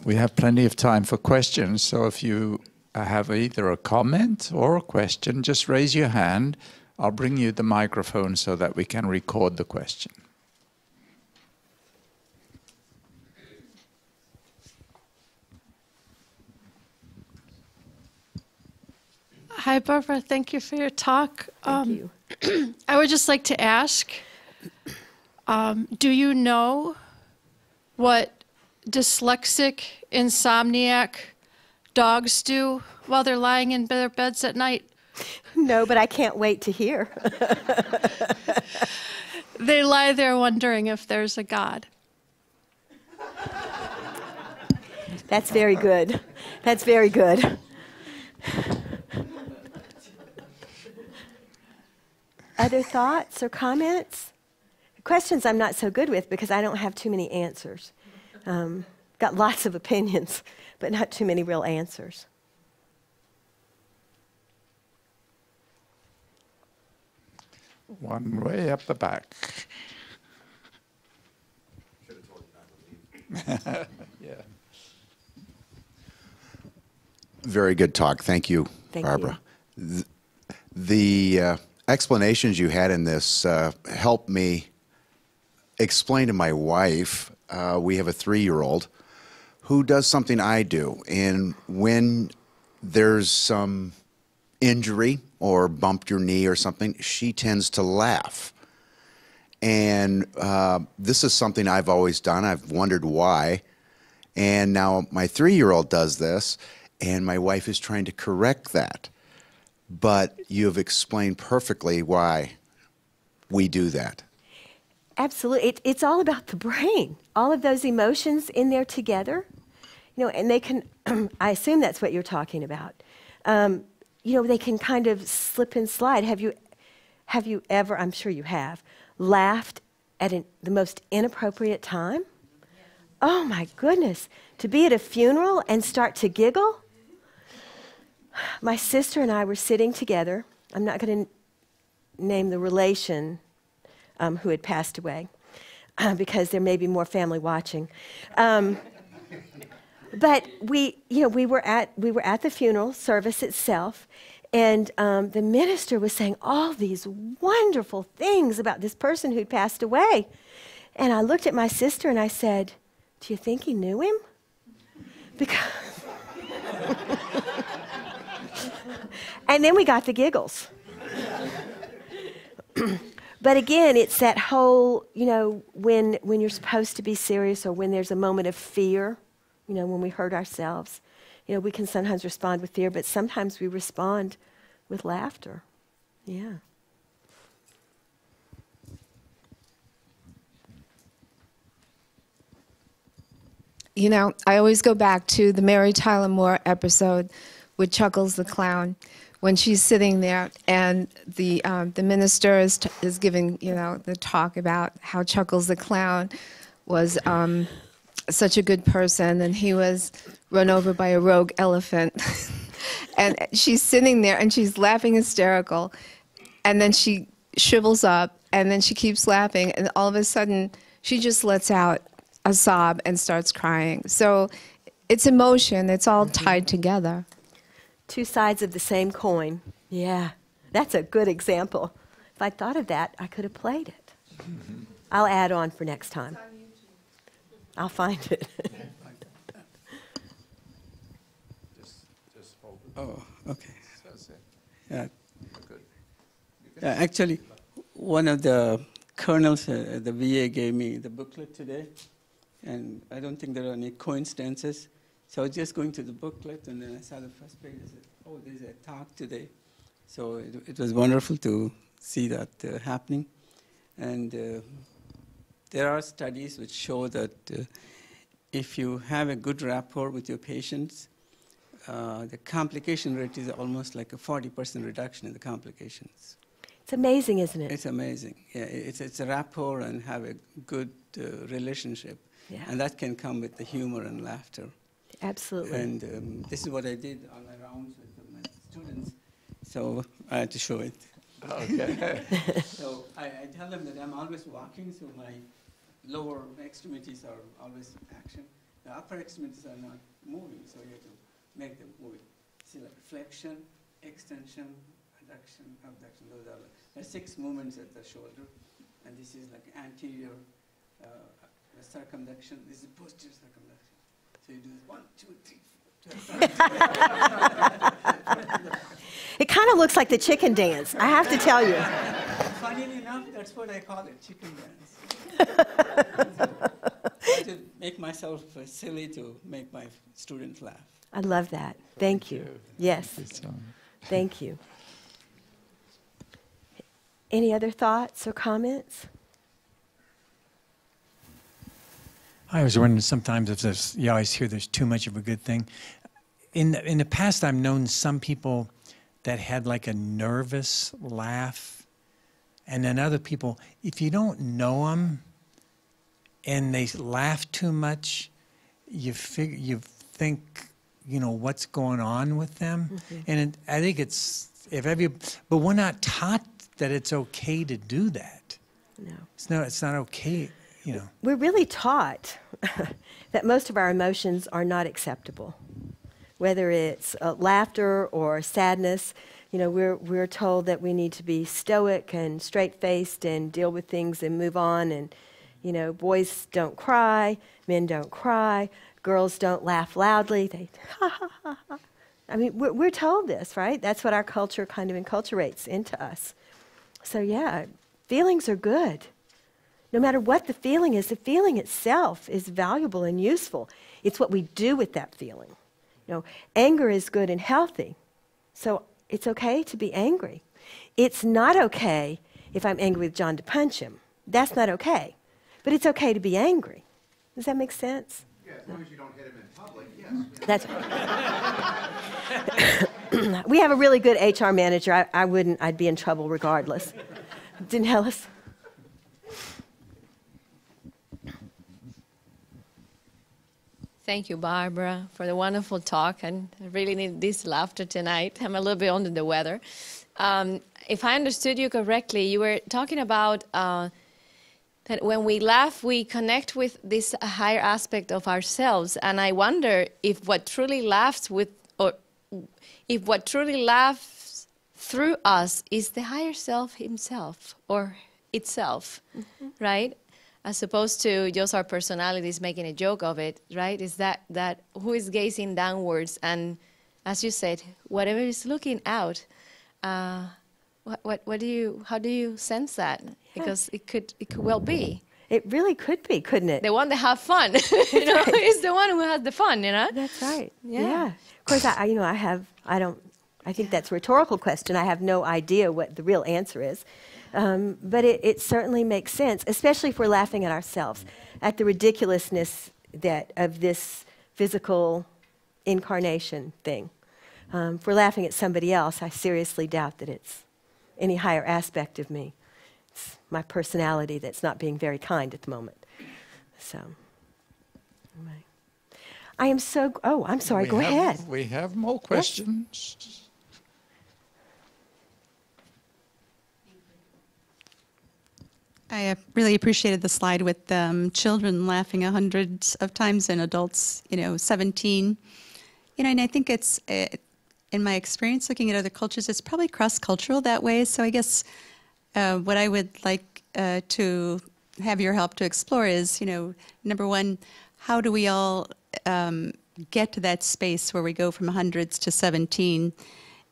we have plenty of time for questions, so if you have either a comment or a question, just raise your hand. I'll bring you the microphone so that we can record the question. Hi, Barbara. Thank you for your talk. Thank you. I would just like to ask, do you know what dyslexic, insomniac dogs do while they're lying in their beds at night? No, but I can't wait to hear. They lie there wondering if there's a God. That's very good. That's very good. Other thoughts or comments? questions I'm not so good with because I don't have too many answers. Got lots of opinions, but not too many real answers. One way up the back. Should have told you not to leave. Yeah. Very good talk. Thank you, Thank Barbara. The explanations you had in this helped me explain to my wife, we have a 3-year-old, who does something I do. And when there's some injury or bumped your knee or something, she tends to laugh. And this is something I've always done. I've wondered why. And now my 3-year-old does this, and my wife is trying to correct that. But you have explained perfectly why we do that. Absolutely. It's all about the brain. All of those emotions in there together. You know, and they can, I assume that's what you're talking about. You know, they can kind of slip and slide. Have you ever, I'm sure you have, laughed at the most inappropriate time? Oh my goodness. To be at a funeral and start to giggle? My sister and I were sitting together. I'm not going to name the relation who had passed away because there may be more family watching. But we were at the funeral service itself, and the minister was saying all these wonderful things about this person who'd passed away. And I looked at my sister and I said, "Do you think he knew him?" Because and then we got the giggles. But again, it's that whole, you know, when you're supposed to be serious or when there's a moment of fear, you know, when we hurt ourselves, you know, we can sometimes respond with fear, but sometimes we respond with laughter. Yeah. You know, I always go back to the Mary Tyler Moore episode with Chuckles the Clown, when she's sitting there and the minister is giving, you know, the talk about how Chuckles the Clown was such a good person and he was run over by a rogue elephant. And she's sitting there and she's laughing hysterical. And then she shrivels up and then she keeps laughing. And all of a sudden, she just lets out a sob and starts crying. So it's emotion. It's all tied together. Two sides of the same coin. Yeah, that's a good example. If I thought of that, I could have played it. I'll add on for next time. I'll find it. Oh, okay. That's it. Yeah. Good. Actually, one of the colonels at the VA gave me the booklet today, and I don't think there are any coincidences. So I was just going to the booklet, and then I saw the first page. I said, "Oh, there's a talk today." So it was wonderful to see that happening. And there are studies which show that if you have a good rapport with your patients, the complication rate is almost like a 40% reduction in the complications. It's amazing, isn't it? It's amazing. Yeah, it's a rapport and have a good relationship. Yeah. And that can come with the humor and laughter. Absolutely. And this is what I did on my rounds with my students, so I had to show it. Okay. So I tell them that I'm always walking, so my lower extremities are always in action. The upper extremities are not moving, so you have to make them move. See, like flexion, extension, adduction, abduction. Those are there are 6 movements at the shoulder, and this is like anterior circumduction. This is posterior circumduction. So you do this 1, 2, 3, 4. It kind of looks like the chicken dance, I have to tell you. Funnily enough, that's what I call it, chicken dance. I to make myself silly to make my students laugh. I love that. Thank you. Yes, Thank you so much. thank you. Any other thoughts or comments? I was wondering sometimes if you always hear there's too much of a good thing. In the past, I've known some people that had like a nervous laugh, And then other people, if you don't know them and they laugh too much, you think, you know, what's going on with them. Mm-hmm. And I think it's, but we're not taught that it's okay to do that. No. It's not okay, you know. We're really taught that most of our emotions are not acceptable. Whether it's laughter or sadness, you know, we're told that we need to be stoic and straight-faced and deal with things and move on. And, you know, boys don't cry, men don't cry, girls don't laugh loudly. They ha ha ha ha. I mean, we're told this, right? That's what our culture kind of enculturates into us. So yeah, feelings are good. No matter what the feeling itself is valuable and useful. It's what we do with that feeling. You know, anger is good and healthy. So it's okay to be angry. It's not okay if I'm angry with John to punch him. That's not okay. But it's okay to be angry. Does that make sense? Yeah, as long as you don't hit him in public, yes. That's We have a really good HR manager. I'd be in trouble regardless. Danellis? Thank you, Barbara, for the wonderful talk. And I really need this laughter tonight. I'm a little bit under the weather. If I understood you correctly, you were talking about that when we laugh, we connect with this higher aspect of ourselves. And I wonder if what truly laughs through us is the higher self himself or itself, right? As opposed to just our personalities making a joke of it, right? Is that who is gazing downwards, and as you said, whatever is looking out. How do you sense that? Because it could well be. It really could be, couldn't it? The one that have fun, you know, is the one who has the fun, you know. That's right. Yeah. Of course, I think that's a rhetorical question. I have no idea what the real answer is. But it certainly makes sense, especially if we're laughing at ourselves, at the ridiculousness of this physical incarnation thing. If we're laughing at somebody else, I seriously doubt that it's any higher aspect of me. It's my personality that's not being very kind at the moment. So, anyway. I'm sorry, go ahead. We have more questions. Yes. I really appreciated the slide with children laughing hundreds of times and adults, 17. And I think it's, in my experience looking at other cultures, it's probably cross-cultural that way. So I guess what I would like to have your help to explore is, number one, how do we all get to that space where we go from hundreds to 17?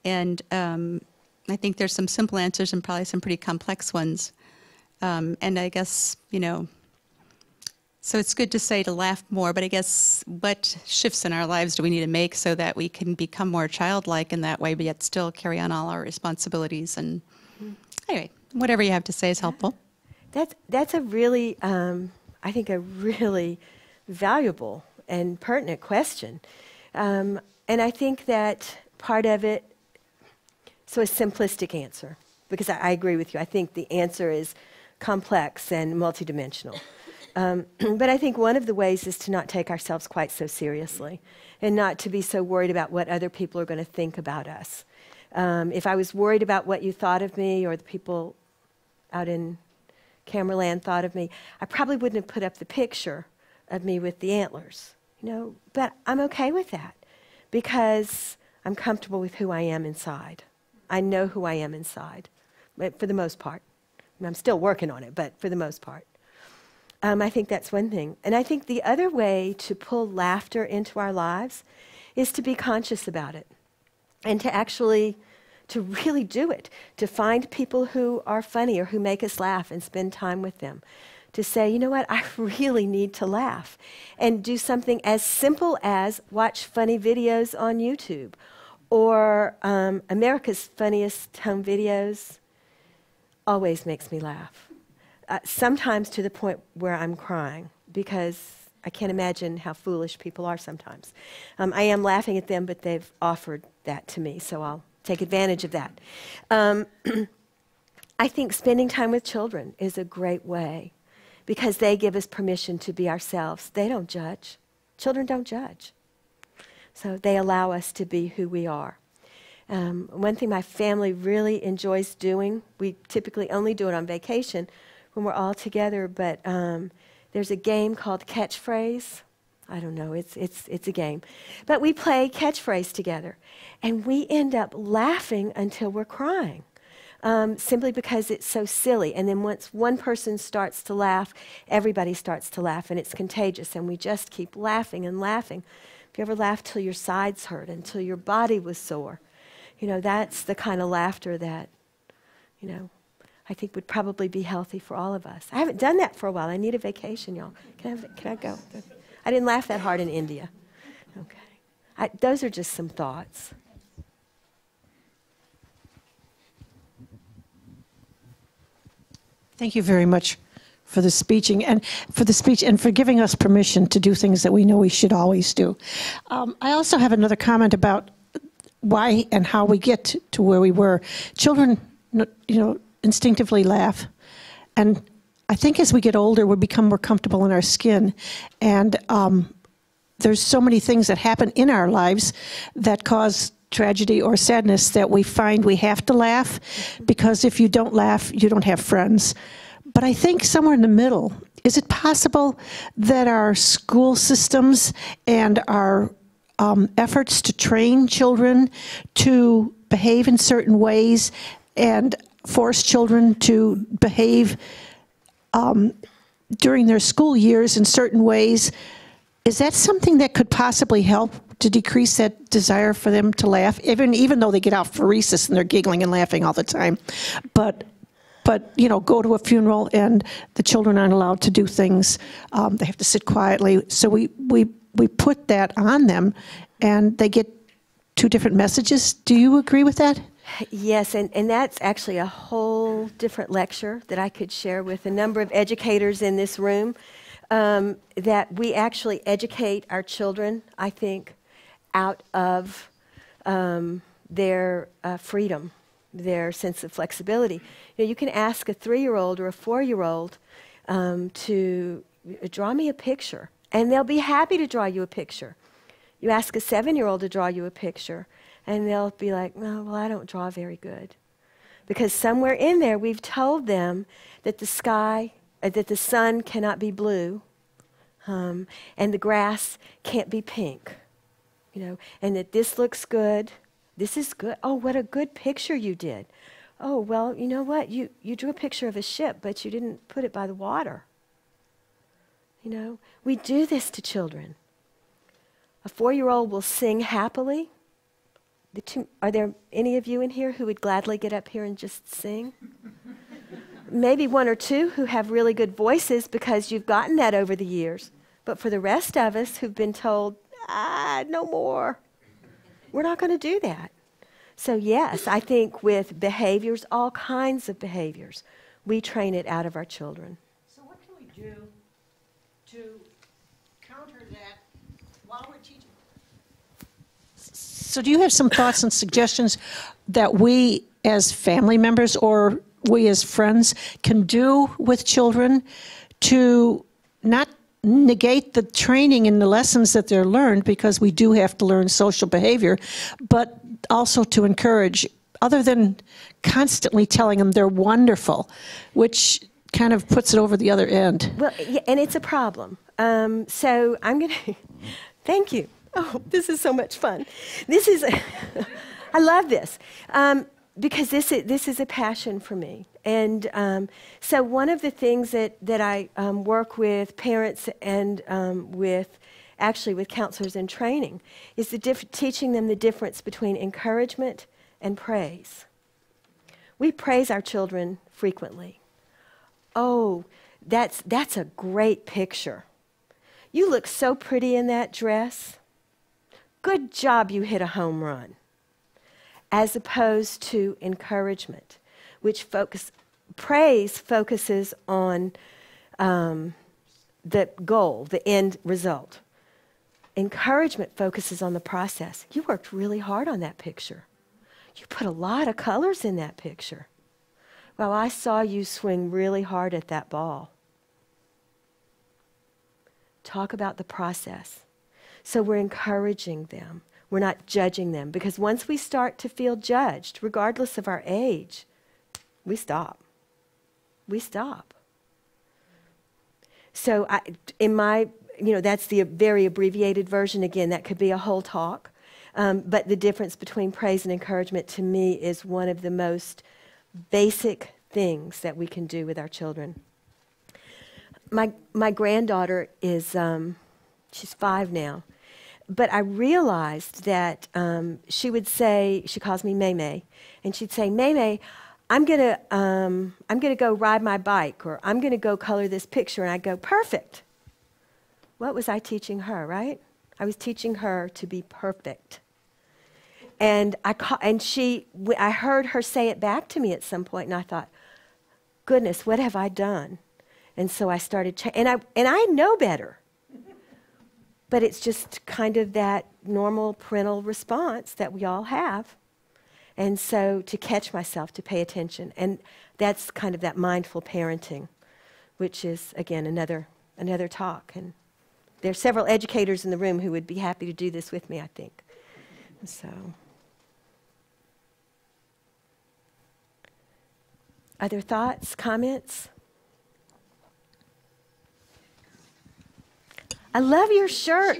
And I think there's some simple answers and probably some pretty complex ones. And I guess, so it's good to say to laugh more, but I guess what shifts in our lives do we need to make so that we can become more childlike in that way, but yet still carry on all our responsibilities? And anyway, whatever you have to say is helpful. That's a really, I think, a really valuable and pertinent question. And I think that part of it, so a simplistic answer, because I agree with you. I think the answer is complex and multidimensional. But I think one of the ways is to not take ourselves quite so seriously and not to be so worried about what other people are going to think about us. If I was worried about what you thought of me or the people out in Cameraland thought of me, I probably wouldn't have put up the picture of me with the antlers. But I'm okay with that because I'm comfortable with who I am inside. I know who I am inside, but for the most part. I'm still working on it, but for the most part. I think that's one thing. And I think the other way to pull laughter into our lives is to be conscious about it and to really do it, to find people who are funny or who make us laugh and spend time with them. To say, you know what, I really need to laugh. And do something as simple as watch funny videos on YouTube or America's Funniest Home Videos always makes me laugh. Sometimes to the point where I'm crying because I can't imagine how foolish people are sometimes. I am laughing at them, but they've offered that to me, so I'll take advantage of that. I think spending time with children is a great way because they give us permission to be ourselves. They don't judge. Children don't judge. So they allow us to be who we are. One thing my family really enjoys doing, we typically only do it on vacation when we're all together, but there's a game called Catchphrase. I don't know, it's a game. But we play catchphrase together, and we end up laughing until we're crying. Simply because it's so silly. And then once one person starts to laugh, everybody starts to laugh, and it's contagious, and we just keep laughing and laughing. If you ever laughed till your sides hurt, until your body was sore, you know, that's the kind of laughter that, you know, I think would probably be healthy for all of us. I haven't done that for a while. I need a vacation, y'all. Can I go? I didn't laugh that hard in India. Okay. Those are just some thoughts. Thank you very much for the speech and for giving us permission to do things that we know we should always do. I also have another comment about why and how we get to where we were. Children, you know, instinctively laugh, and I think as we get older, we become more comfortable in our skin, and there's so many things that happen in our lives that cause tragedy or sadness that we find we have to laugh, because if you don't laugh, you don't have friends. But I think somewhere in the middle, is it possible that our school systems and our efforts to train children to behave in certain ways and force children to behave during their school years in certain ways, is that something that could possibly help to decrease that desire for them to laugh, even though they get out for recess and they're giggling and laughing all the time? But you know, go to a funeral and the children aren't allowed to do things. They have to sit quietly. So we put that on them, and they get two different messages. Do you agree with that? Yes, and that's actually a whole different lecture that I could share with a number of educators in this room, that we actually educate our children, I think, out of their freedom, their sense of flexibility. You know, you can ask a 3-year-old or a 4-year-old to draw me a picture, and they'll be happy to draw you a picture. You ask a 7-year-old to draw you a picture, and they'll be like, "No, well, I don't draw very good." Because somewhere in there we've told them that the sky, that the sun cannot be blue, and the grass can't be pink, you know, and that this looks good, this is good. Oh, what a good picture you did. Oh, well, you know what? You drew a picture of a ship, but you didn't put it by the water. You know, we do this to children. A 4-year-old will sing happily. Are there any of you in here who would gladly get up here and just sing? Maybe 1 or 2 who have really good voices because you've gotten that over the years. But for the rest of us who've been told, no more, we're not going to do that. So yes, I think with behaviors, all kinds of behaviors, we train it out of our children. So what can we do to counter that while we're teaching? So do you have some thoughts and suggestions that we as family members or we as friends can do with children to not negate the training and the lessons that they're learned, because we do have to learn social behavior, but also to encourage, other than constantly telling them they're wonderful, which kind of puts it over the other end? Well, yeah, and it's a problem. So I'm going to, thank you. Oh, this is so much fun. This is, I love this, because this is a passion for me. And so one of the things that I work with parents and with counselors in training is teaching them the difference between encouragement and praise. We praise our children frequently. Oh, that's a great picture. You look so pretty in that dress. Good job, you hit a home run. As opposed to encouragement, which praise focuses on the goal, the end result. Encouragement focuses on the process. You worked really hard on that picture. You put a lot of colors in that picture. Well, I saw you swing really hard at that ball. Talk about the process. So we're encouraging them. We're not judging them. Because once we start to feel judged, regardless of our age, we stop. We stop. So that's the very abbreviated version. Again, that could be a whole talk. But the difference between praise and encouragement to me is one of the most basic things that we can do with our children. My granddaughter is, she's 5 now. But I realized that she would say, she calls me Maymay, and she'd say, Maymay, I'm gonna go ride my bike, or I'm gonna go color this picture, and I'd go, perfect. What was I teaching her, right? I was teaching her to be perfect. And I heard her say it back to me at some point, and I thought, goodness, what have I done? And so I started, and I know better. But it's just kind of that normal parental response that we all have. And so to catch myself, to pay attention. And that's kind of that mindful parenting, which is, again, another talk. And there are several educators in the room who would be happy to do this with me, I think. So, other thoughts, comments? I love your shirt.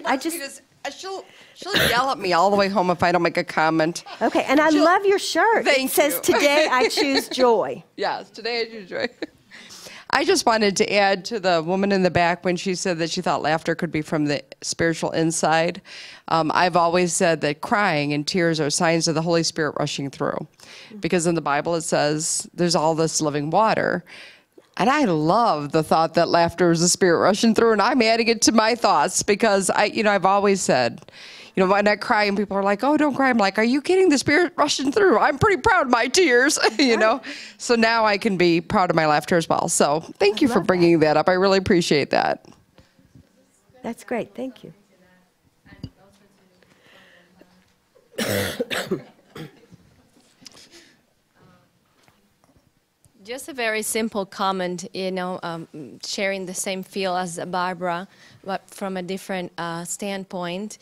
She'll yell at me all the way home if I don't make a comment. Okay, and I love your shirt. Thank it says, you. Today I choose joy. Yes, today I choose joy. I just wanted to add to the woman in the back when she said that she thought laughter could be from the spiritual inside. I've always said that crying and tears are signs of the Holy Spirit rushing through. Because in the Bible it says there's all this living water. And I love the thought that laughter is the Spirit rushing through, and I'm adding it to my thoughts because I've always said, when I cry and people are like, oh, don't cry. I'm like, are you kidding? The Spirit rushing through. I'm pretty proud of my tears, So now I can be proud of my laughter as well. So thank you for bringing that up. I really appreciate that. That's great. Thank you. Just a very simple comment, sharing the same feel as Barbara, but from a different standpoint.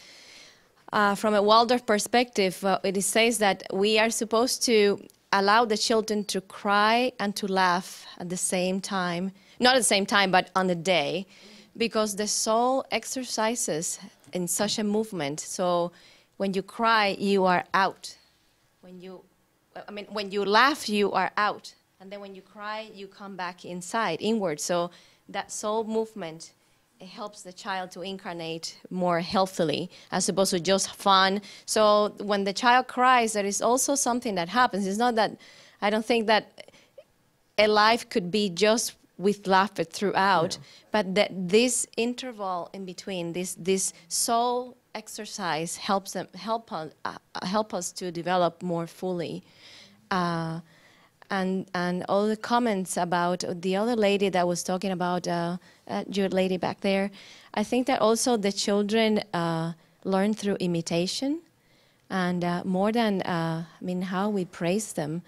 From a Waldorf perspective, it says that we are supposed to allow the children to cry and to laugh at the same time. Not at the same time, but on the day, because the soul exercises in such a movement. So when you cry, you are out. When you laugh, you are out. And then when you cry, you come back inside, inward. So that soul movement, it helps the child to incarnate more healthily as opposed to just fun. So when the child cries, there is also something that happens. It's not that, I don't think that a life could be just with laughter throughout, but that this interval in between, this soul exercise help us to develop more fully. And all the comments about the other lady that was talking about, your lady back there, I think that also the children learn through imitation, and more than how we praise them.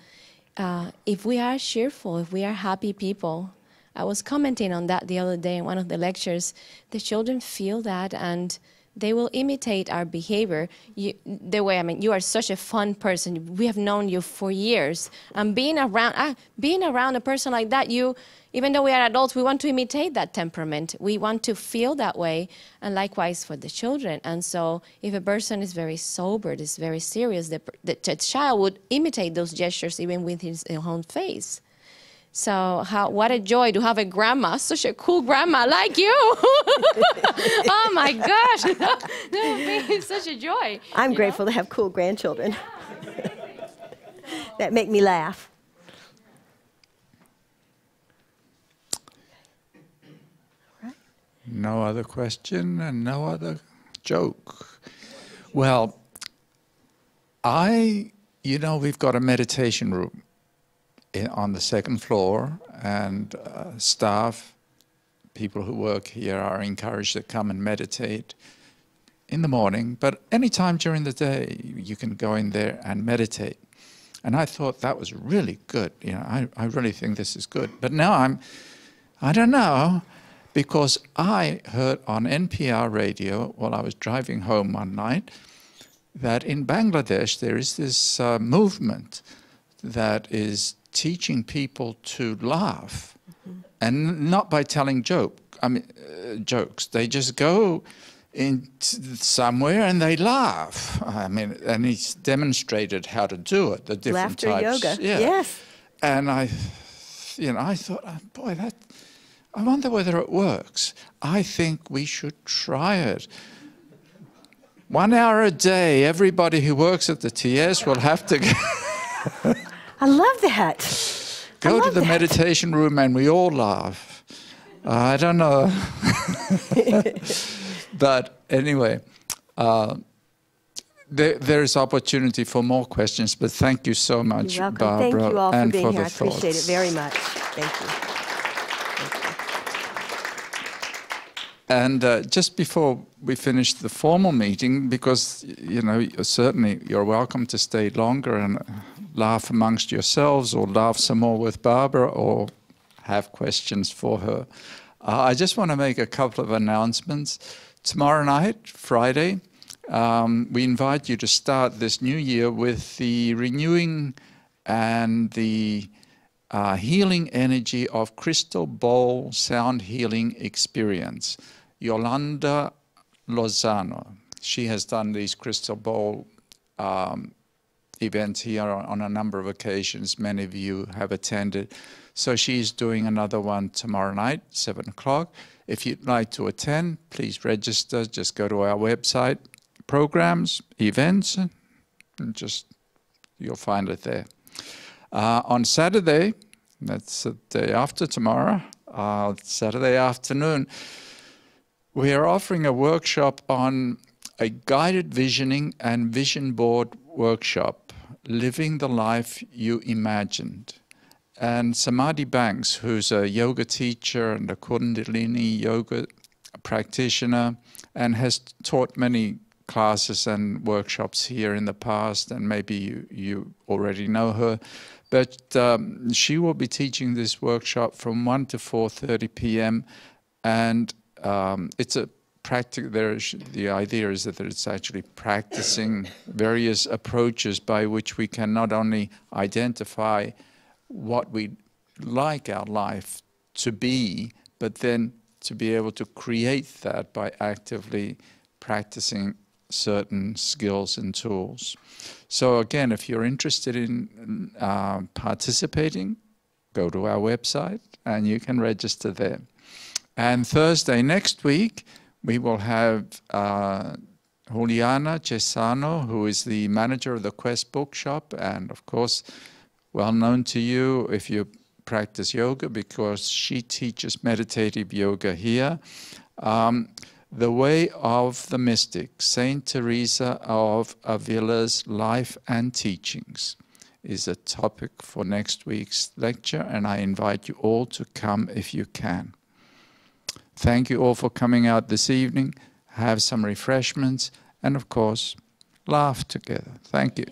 If we are cheerful, if we are happy people, I was commenting on that the other day in one of the lectures. The children feel that, and they will imitate our behavior. You are such a fun person. We have known you for years. And being around a person like that, even though we are adults, we want to imitate that temperament. We want to feel that way, and likewise for the children. And so if a person is very sober, is very serious, the child would imitate those gestures even with his own face. So what a joy to have a grandma, such a cool grandma like you. Oh my gosh, that would be such a joy. I'm grateful to have cool grandchildren that make me laugh. No other question and no other joke. Well, we've got a meditation room on the second floor, and staff, people who work here are encouraged to come and meditate in the morning, but anytime during the day you can go in there and meditate. And I thought that was really good. You know, I really think this is good. But now I don't know, because I heard on NPR radio while I was driving home one night that in Bangladesh there is this movement that is teaching people to laugh, and not by telling jokes. They just go in somewhere and they laugh. I mean, and he's demonstrated how to do it. The different Laughter types. yoga. Yeah. Yes. And I thought, oh, boy, I wonder whether it works. I think we should try it. 1 hour a day, everybody who works at the TS will have to I love that. go to the meditation room and we all laugh. I don't know. But anyway, there is opportunity for more questions, but thank you so much, You're welcome. Barbara, Thank you all for and being for here. the I appreciate it thoughts. very much. Thank you. And just before we finish the formal meeting, because you know, certainly you're welcome to stay longer and laugh amongst yourselves, or laugh some more with Barbara, or have questions for her. I just want to make a couple of announcements. Tomorrow night, Friday, we invite you to start this new year with the renewing and the healing energy of Crystal Bowl Sound Healing Experience. Yolanda Lozano, she has done these Crystal Bowl events here on a number of occasions. Many of you have attended. So she's doing another one tomorrow night, 7 o'clock. If you'd like to attend, please register. Just go to our website, programs, events, and you'll find it there. On Saturday, that's the day after tomorrow, Saturday afternoon, we are offering a workshop on a guided visioning and vision board workshop, Living the Life You Imagined. And Samadhi Banks, who's a yoga teacher and a Kundalini yoga practitioner, and has taught many classes and workshops here in the past, and maybe you already know her. But she will be teaching this workshop from 1 to 4:30 p.m. And it's a the idea is that it's actually practicing various approaches by which we can not only identify what we'd like our life to be, but then to be able to create that by actively practicing certain skills and tools. So again, if you're interested in participating, go to our website and you can register there. And Thursday next week, we will have Juliana Cesano, who is the manager of the Quest Bookshop, and of course, well known to you if you practice yoga, because she teaches meditative yoga here. The Way of the Mystic, Saint Teresa of Avila's Life and Teachings, is a topic for next week's lecture, and I invite you all to come if you can. Thank you all for coming out this evening. Have some refreshments, and of course, laugh together. Thank you.